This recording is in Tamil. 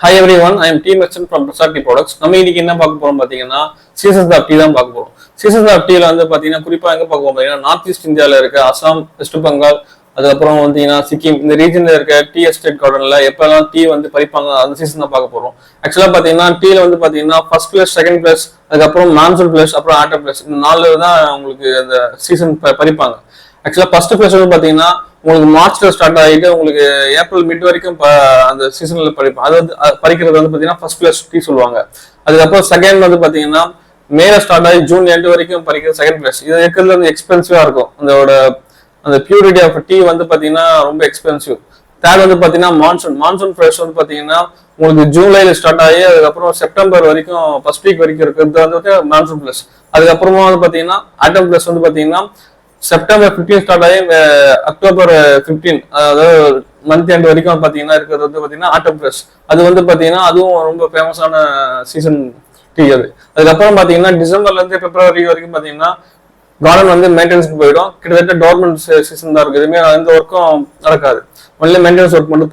Hi everyone, I am T Merchant from Prasad Tea Products. நம்ம இன்னைக்கு என்ன பார்க்க போறோம் பாத்தீங்கன்னா சீசன்ஸ் ஆஃப் டீ தான் பார்க்க போறோம். சீசன்ஸ் ஆஃப் டீல வந்து பாத்தீங்கன்னா குறிப்பா எங்க பார்க்க போறோம் பாத்தீங்கன்னா நார்த் ஈஸ்ட் இந்தியால இருக்க அசாம், வெஸ்ட் பெங்கால், அதுக்கப்புறம் பாத்தீங்கன்னா சிக்கிம் இந்த ரீஜன்ல இருக்க டீ எஸ்டேட் கார்டன்ல எப்பெல்லாம் டீ வந்து பறிப்பாங்க அந்த சீசன் தான் பார்க்க போறோம். ஆக்சுவலா பாத்தீங்கன்னா டீல வந்து பாத்தீங்கன்னா ஃபர்ஸ்ட் பிளேஸ், செகண்ட் பிளேஸ், அதுக்கப்புறம் மான்சூன் பிளேஸ், அப்புறம் ஆட்டம் பிளேஸ் இந்த நாலு தான் உங்களுக்கு அந்த சீசன் பறிப்பாங்க. ஆக்சுவலா ஃபர்ஸ்ட் பிளேஸ் வந்து பாத்தீங்கன்னா உங்களுக்கு மார்ச்ல ஸ்டார்ட் ஆகிட்டு உங்களுக்கு ஏப்ரல் மிட் வரைக்கும் அந்த சீசன்ல பறிப்போம். அது வந்து பறிக்கிறது வந்து பாத்தீங்கன்னா ஃபர்ஸ்ட் பிளேஸ் டீ சொல்லுவாங்க. அதுக்கப்புறம் செகண்ட் வந்து பாத்தீங்கன்னா மேல ஸ்டார்ட் ஆகி ஜூன் எண்டு வரைக்கும் பறிக்கிறது செகண்ட் பிளேஸ். இது இருக்கிறதுல வந்து எக்ஸ்பென்சிவா இருக்கும். அந்த பியூரிட்டி ஆஃப் டீ வந்து பாத்தீங்கன்னா ரொம்ப எக்ஸ்பென்சிவ். தேர்ட் வந்து பாத்தீங்கன்னா மான்சூன் ஃப்ரெஷ் வந்து பாத்தீங்கன்னா உங்களுக்கு ஜூலைல ஸ்டார்ட் ஆகி அதுக்கப்புறம் செப்டம்பர் வரைக்கும் ஃபர்ஸ்ட் வீக் வரைக்கும் இருக்கிறது வந்து மான்சூன் பிளஸ். அதுக்கப்புறமா வந்து பாத்தீங்கன்னா ஆட்டம் பிளஸ் வந்து பாத்தீங்கன்னா செப்டம்பர் 15 ஸ்டார்ட் ஆகி அக்டோபர் 15 அதாவது மந்த் எண்ட் வரைக்கும் பாத்தீங்கன்னா இருக்கிறது வந்து பாத்தீங்கன்னா ஆட்டம் பிளஸ். அது வந்து பாத்தீங்கன்னா அதுவும் ரொம்ப ஃபேமஸான சீசன் டீ அது. அதுக்கப்புறம் பாத்தீங்கன்னா டிசம்பர்ல இருந்து பிப்ரவரி வரைக்கும் பாத்தீங்கன்னா கார்டன் வந்து மெயின்டெனன்ஸ்க்கு போயிடும். கிட்டத்தட்ட கவர்மெண்ட் சீசன் தான் இருக்கு. எதுவுமே எந்த ஒர்க்கும் நடக்காது. ஒன்லி மெயின்டெனன்ஸ் ஒர்க் மட்டும் போயிடும்.